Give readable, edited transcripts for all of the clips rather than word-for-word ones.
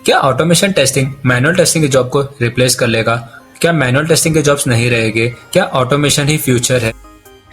क्या automation testing manual testing की job को रिप्लेस कर लेगा? क्या मैनुअल टेस्टिंग के जॉब्स नहीं रहेंगे? क्या ऑटोमेशन ही फ्यूचर है?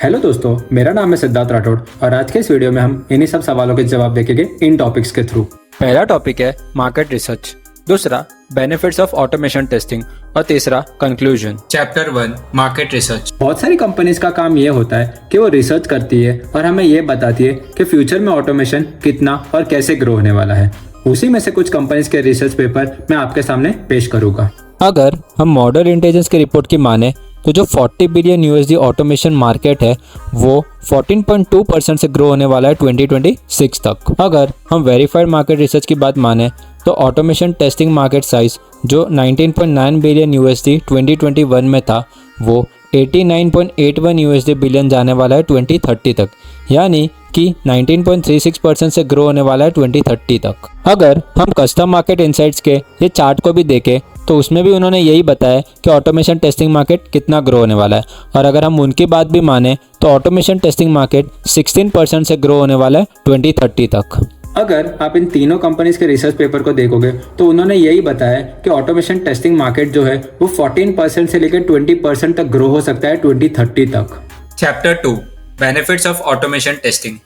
हेलो दोस्तों, मेरा नाम है सिद्धार्थ राठौड़ और आज के इस वीडियो में हम इन्हीं सब सवालों के जवाब देखेंगे इन टॉपिक्स के थ्रू। पहला टॉपिक है मार्केट रिसर्च, दूसरा बेनिफिट्स ऑफ ऑटोमेशन टेस्टिंग और तीसरा कंक्लूजन। Chapter 1 market research. बहुत सारी कंपनीज का काम ये होता है कि वो रिसर्च करती है और हमें ये बताती है कि फ्यूचर में ऑटोमेशन कितना और कैसे ग्रो होने वाला है। उसी में से कुछ कंपनीज के रिसर्च पेपर मैं आपके सामने पेश करूंगा। अगर हम मॉडर्न इंटेलिजेंस की रिपोर्ट की माने तो जो 40 बिलियन यूएसडी ऑटोमेशन मार्केट है वो 14.2% से ग्रो होने वाला है 2026 तक। अगर हम वेरीफाइड मार्केट रिसर्च की बात माने तो ऑटोमेशन टेस्टिंग मार्केट साइज जो 19.9 बिलियन यूएसडी 2021 में था वो 89.81 यूएसडी बिलियन जाने वाला है 2030 तक, यानी कि 19.36% से ग्रो होने वाला है 2030 तक। अगर हम कस्टम मार्केट इनसाइट्स के ये चार्ट को भी देखें तो उसमें भी उन्होंने यही बताया कि ऑटोमेशन टेस्टिंग मार्केट कितना ग्रो होने वाला है, और अगर हम उनकी बात भी माने तो ऑटोमेशन टेस्टिंग मार्केट 16% से ग्रो होने वाला है 2030 तक। अगर आप इन तीनों कंपनीज के रिसर्च पेपर को देखोगे तो उन्होंने यही बताया कि ऑटोमेशन टेस्टिंग मार्केट जो है वो 14% से लेकर 20% तक ग्रो हो सकता है 2030 तक। Chapter 2 benefits of automation testing.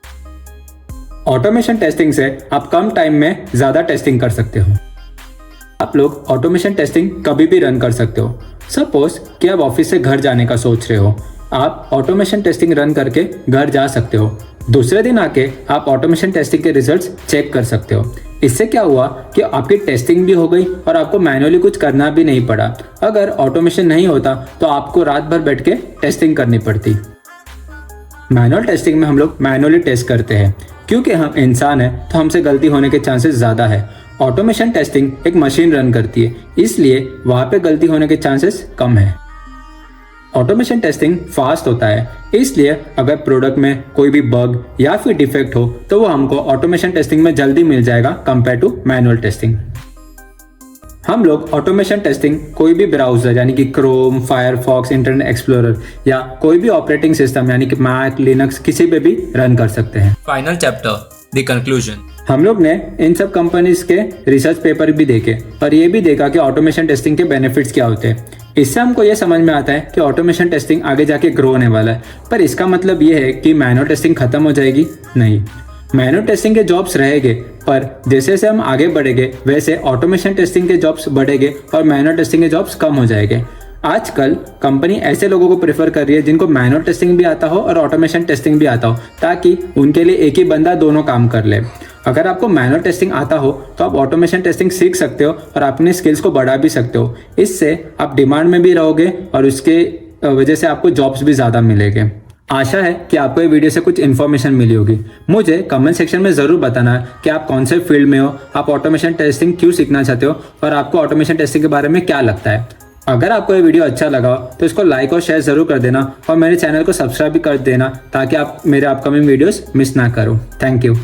Automation testing से आप कम टाइम में ज्यादा टेस्टिंग कर सकते हो। आप लोग ऑटोमेशन टेस्टिंग कभी भी रन कर सकते हो। सपोज कि आप ऑफिस से घर जाने का सोच रहे हो, आप ऑटोमेशन टेस्टिंग रन करके घर जा सकते हो। दूसरे दिन आके आप ऑटोमेशन टेस्टिंग के रिजल्ट्स चेक कर सकते हो। इससे क्या हुआ कि आपकी टेस्टिंग भी हो गई और आपको मैनुअली कुछ करना भी नहीं पड़ा। अगर ऑटोमेशन नहीं होता तो आपको रात भर बैठ के टेस्टिंग करनी पड़ती। मैनुअल टेस्टिंग में हम लोग मैनुअली टेस्ट करते हैं क्योंकि हम इंसान हैं तो हमसे गलती होने के चांसेस ज़्यादा है। ऑटोमेशन टेस्टिंग एक मशीन रन करती है, इसलिए वहाँ पे गलती होने के चांसेस कम है। ऑटोमेशन टेस्टिंग फास्ट होता है, इसलिए अगर प्रोडक्ट में कोई भी बग या फिर डिफेक्ट हो तो वो हमको ऑटोमेशन टेस्टिंग में जल्दी मिल जाएगा कंपेयर टू मैनुअल टेस्टिंग। हम लोग ऑटोमेशन टेस्टिंग कोई भी ब्राउजर यानी कि क्रोम, फायरफॉक्स, इंटरनेट एक्सप्लोरर या कोई भी ऑपरेटिंग सिस्टम यानी कि मैक, लिनक्स किसी पे भी रन कर सकते हैं। Final chapter the conclusion. हम लोग ने इन सब कंपनीज के रिसर्च पेपर भी देखे और ये भी देखा कि ऑटोमेशन टेस्टिंग के बेनिफिट्स क्या होते हैं। इससे हमको ये समझ में आता है कि ऑटोमेशन टेस्टिंग आगे जाके ग्रो होने वाला है, पर इसका मतलब ये है कि मैनुअल टेस्टिंग खत्म हो जाएगी? नहीं, मैनुअल टेस्टिंग के जॉब्स रहेंगे, पर जैसे जैसे हम आगे बढ़ेंगे वैसे ऑटोमेशन टेस्टिंग के जॉब्स बढ़ेंगे और मैनुअल टेस्टिंग के जॉब्स कम हो जाएंगे। आजकल कंपनी ऐसे लोगों को प्रेफर कर रही है जिनको मैनुअल टेस्टिंग भी आता हो और ऑटोमेशन टेस्टिंग भी आता हो, ताकि उनके लिए एक ही बंदा दोनों काम कर ले। अगर आपको मैनुअल टेस्टिंग आता हो तो आप ऑटोमेशन टेस्टिंग सीख सकते हो और अपनी स्किल्स को बढ़ा भी सकते हो। इससे आप डिमांड में भी रहोगे और उसके वजह से आपको जॉब्स भी ज़्यादा मिलेंगे। आशा है कि आपको ये वीडियो से कुछ इन्फॉर्मेशन मिली होगी। मुझे कमेंट सेक्शन में ज़रूर बताना कि आप कौन से फील्ड में हो, आप ऑटोमेशन टेस्टिंग क्यों सीखना चाहते हो और आपको ऑटोमेशन टेस्टिंग के बारे में क्या लगता है। अगर आपको ये वीडियो अच्छा लगा हो तो इसको लाइक और शेयर ज़रूर कर देना और मेरे चैनल को सब्सक्राइब भी कर देना ताकि आप मेरे अपकमिंग वीडियोस मिस ना करो। Thank you.